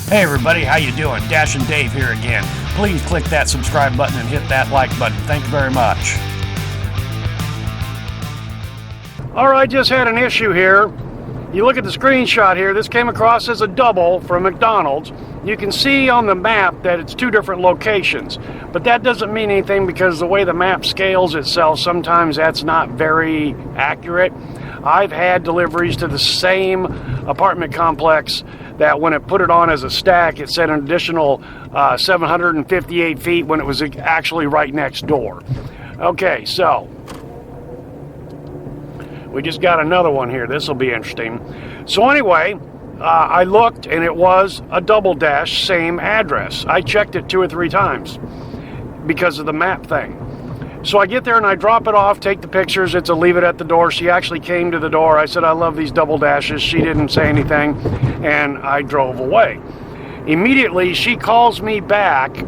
Hey everybody, how you doing? Dashin Dave here again. Please click that subscribe button and hit that like button. Thank you very much. Alright, just had an issue here. You look at the screenshot here, this came across as a double from McDonald's. You can see on the map that it's two different locations, but that doesn't mean anything because the way the map scales itself, sometimes that's not very accurate. I've had deliveries to the same apartment complex that when it put it on as a stack, it said an additional 758 feet when it was actually right next door. Okay, so we just got another one here. This will be interesting. So anyway, I looked and it was a double dash, same address. I checked it 2 or 3 times because of the map thing. So I get there and I drop it off, take the pictures. It's a leave it at the door. She actually came to the door. I said, I love these double dashes. She didn't say anything and I drove away. Immediately she calls me back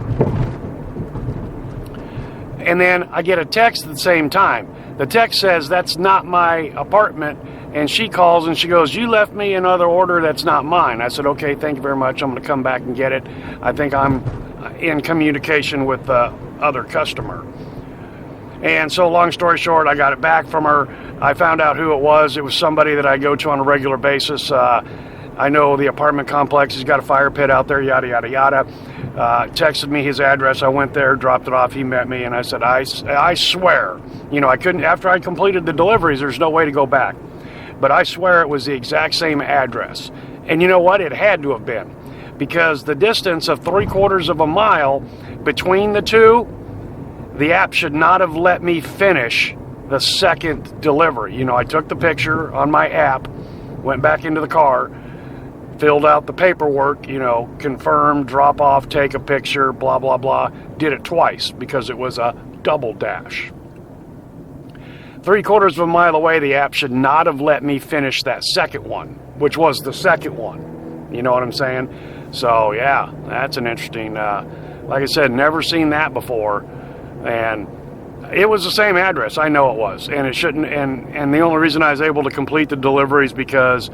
and then I get a text at the same time. The text says, that's not my apartment, and she calls and she goes, you left me another order that's not mine. I said, okay, thank you very much. I'm going to come back and get it. I think I'm in communication with the other customer. And so long story short, I got it back from her. I found out who it was. It was somebody that I go to on a regular basis. I know the apartment complex. He's got a fire pit out there, yada, yada, yada. Texted me his address. I went there, dropped it off. He met me, and I said, I swear, you know, I couldn't, after I completed the deliveries, there's no way to go back. But I swear it was the exact same address. And you know what? It had to have been. Because the distance of 3/4 of a mile between the two, the app should not have let me finish the second delivery. You know, I took the picture on my app, went back into the car, filled out the paperwork, you know, confirm, drop off, take a picture, blah, blah, blah. Did it twice because it was a double dash. 3/4 of a mile away, the app should not have let me finish that second one, which was the second one. You know what I'm saying? So, yeah, that's an interesting, like I said, never seen that before. And it was the same address. I know it was. And it shouldn't, and the only reason I was able to complete the delivery is because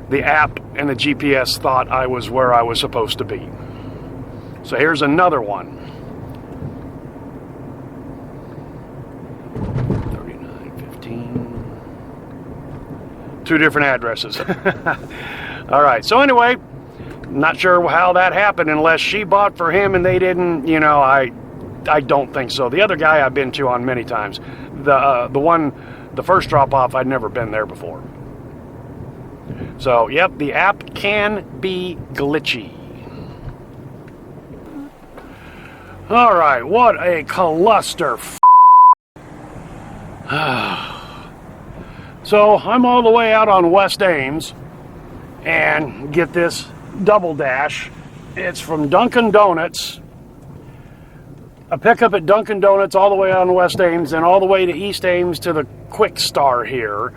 the app and the GPS thought I was where I was supposed to be. So here's another one. 3915. 2 different addresses. All right. So anyway, not sure how that happened unless she bought for him and they didn't, you know, I don't think so. The other guy I've been to on many times. The first drop off, I'd never been there before. So, yep, the app can be glitchy. All right, what a cluster. So, I'm all the way out on West Ames and get this double dash. It's from Dunkin' Donuts. A pickup at Dunkin' Donuts all the way on West Ames and all the way to East Ames to the Quick Star here.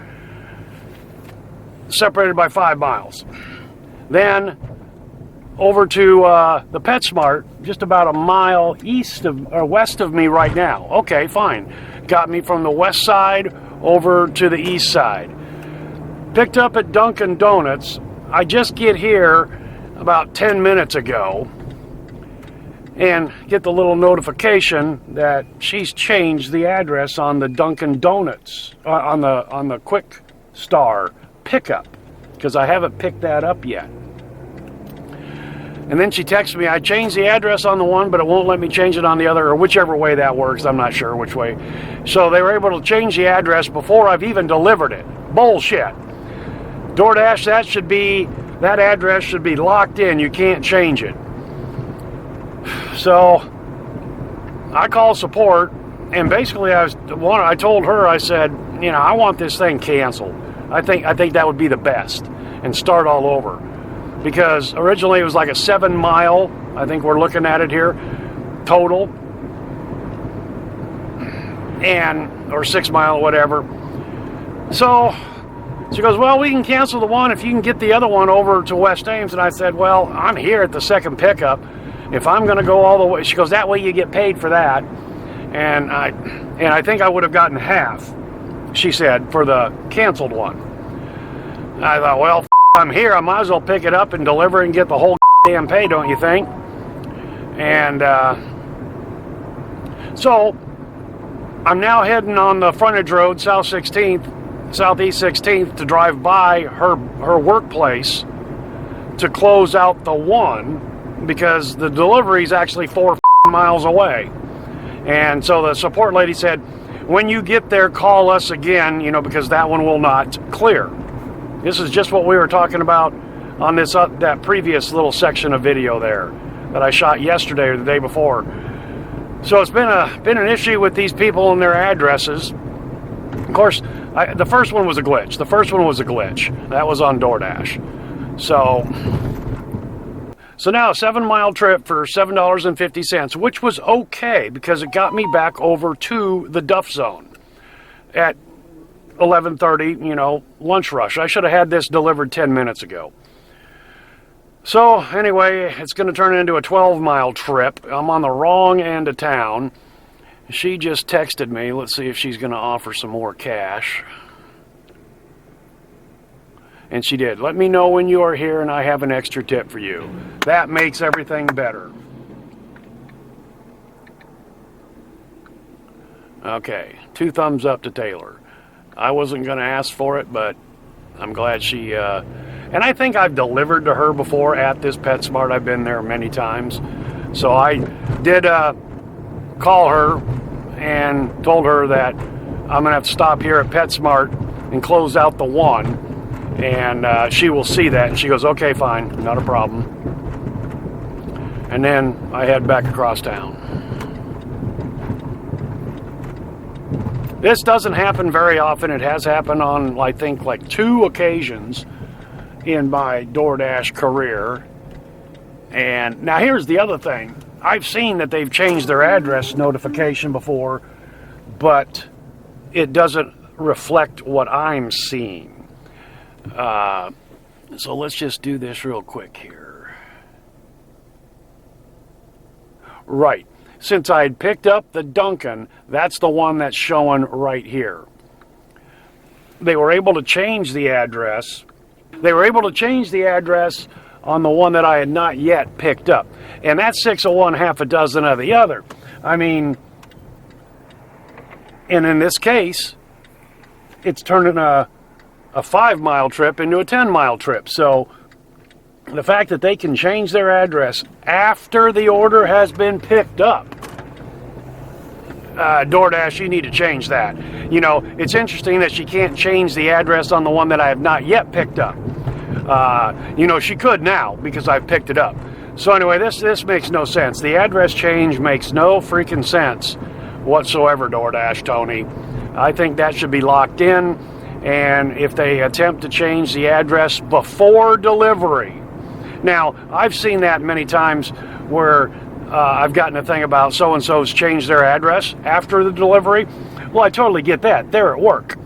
Separated by 5 miles. Then over to the PetSmart, just about a mile west of me right now. Okay, fine. Got me from the west side over to the east side. Picked up at Dunkin' Donuts. I just get here about 10 minutes ago and get the little notification that she's changed the address on the Dunkin' Donuts, on the Quick Star pickup, because I haven't picked that up yet. And then she texts me, I changed the address on the one, but it won't let me change it on the other, or whichever way that works. I'm not sure which way. So they were able to change the address before I've even delivered it. Bullshit. Doordash, that address should be locked in. You can't change it. So I called support, and basically I told her, I said, you know, I want this thing canceled. I think that would be the best, and start all over. Because originally it was like a 7 mile, I think we're looking at it here, total. Or 6 mile, whatever. So she goes, well, we can cancel the one if you can get the other one over to West Ames. And I said, well, I'm here at the second pickup. If I'm going to go all the way, she goes, that way you get paid for that. And I think I would have gotten half, she said, for the canceled one. I thought, well, I'm here. I might as well pick it up and deliver and get the whole damn pay, don't you think? And so I'm now heading on the frontage road, Southeast 16th, to drive by her workplace to close out the one, because the delivery is actually 4 miles away. And so the support lady said, when you get there, call us again, because that one will not clear. This is just what we were talking about on this that previous little section of video there that I shot yesterday or the day before. So it's been an issue with these people and their addresses. Of course, the first one was a glitch. That was on Doordash. So now a 7-mile trip for $7.50, which was okay because it got me back over to the Duff Zone at 11:30, lunch rush. I should have had this delivered 10 minutes ago. So anyway, it's going to turn into a 12-mile trip. I'm on the wrong end of town. She just texted me. Let's see if she's going to offer some more cash. And she did. Let me know when you are here and I have an extra tip for you. That makes everything better. Okay, 2 thumbs up to Taylor. I wasn't going to ask for it, but I'm glad she... and I think I've delivered to her before at this PetSmart. I've been there many times. So I did call her and told her that I'm going to have to stop here at PetSmart and close out the one. And she will see that. And she goes, okay, fine, not a problem. And then I head back across town. This doesn't happen very often. It has happened on, I think, like 2 occasions in my DoorDash career. And now here's the other thing. I've seen that they've changed their address notification before, but it doesn't reflect what I'm seeing. So let's just do this real quick here. Right. Since I had picked up the Duncan, that's the one that's showing right here. They were able to change the address. They were able to change the address on the one that I had not yet picked up. And that's 6 of one, half a dozen of the other. I mean, and in this case, it's turning a 5-mile trip into a 10-mile trip. So the fact that they can change their address after the order has been picked up, DoorDash, you need to change that. It's interesting that she can't change the address on the one that I have not yet picked up. She could now because I've picked it up. So anyway, this makes no sense. The address change makes no freaking sense whatsoever, DoorDash, Tony. I think that should be locked in. And if they attempt to change the address before delivery. Now, I've seen that many times where I've gotten a thing about so-and-so's changed their address after the delivery. Well, I totally get that. They're at work.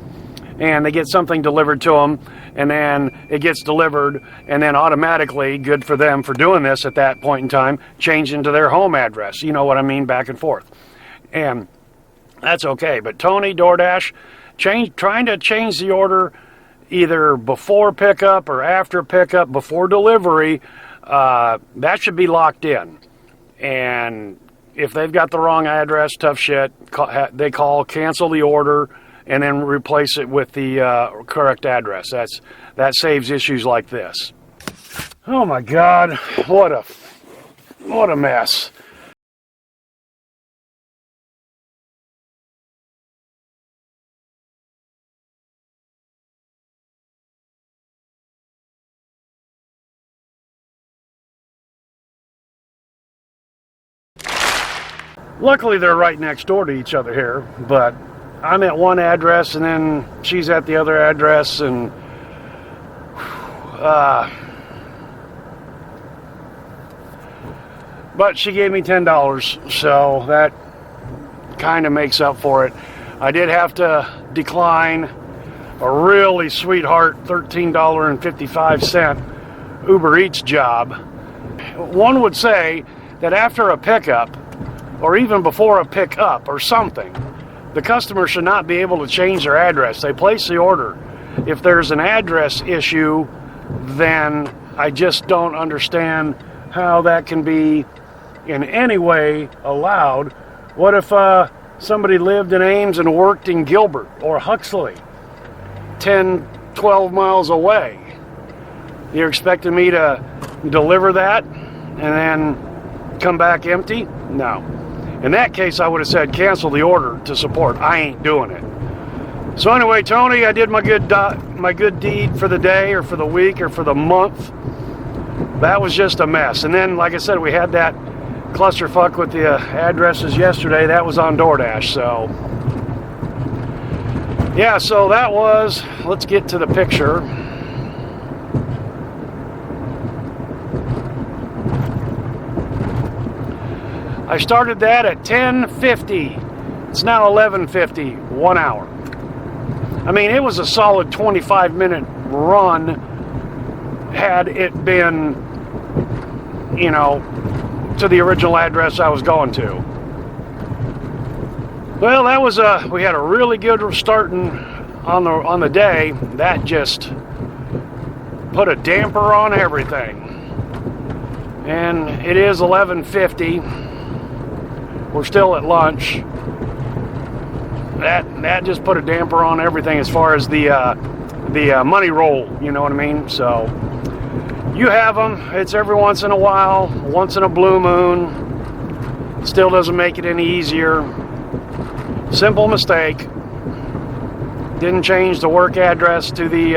And they get something delivered to them, and then it gets delivered, and then automatically, good for them for doing this at that point in time, change into their home address. You know what I mean? Back and forth. And that's okay. But Tony, DoorDash, trying to change the order either before pickup or after pickup, before delivery, that should be locked in. And if they've got the wrong address, tough shit, they cancel the order, and then replace it with the correct address. That saves issues like this. Oh my God, what a mess. Luckily, they're right next door to each other here, but I'm at one address and then she's at the other address, and but she gave me $10, so that kind of makes up for it. I did have to decline a really sweetheart $13.55 Uber Eats job. One would say that after a pickup, or even before a pickup or something, the customer should not be able to change their address. They place the order. If there's an address issue, then I just don't understand how that can be in any way allowed. What if somebody lived in Ames and worked in Gilbert or Huxley, 10, 12 miles away? You're expecting me to deliver that and then come back empty? No. In that case, I would have said cancel the order to support. I ain't doing it. So anyway, Tony, I did my good deed for the day or for the week or for the month. That was just a mess. And then, like I said, we had that clusterfuck with the addresses yesterday. That was on Doordash. So yeah, so that was, let's get to the picture. I started that at 10:50. It's now 11:50, 1 hour. I mean, it was a solid 25-minute run had it been, you know, to the original address I was going to. Well, that was we had a really good starting on the day. That just put a damper on everything. And it is 11:50. We're still at lunch. That just put a damper on everything as far as the money roll, you know what I mean? So you have them. It's every once in a while, once in a blue moon. Still doesn't make it any easier. Simple mistake. Didn't change the work address to the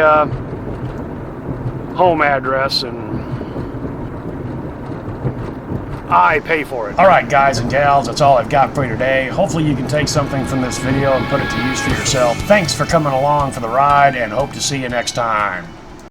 home address, and I pay for it. Alright guys and gals, that's all I've got for you today. Hopefully you can take something from this video and put it to use for yourself. Thanks for coming along for the ride, and hope to see you next time.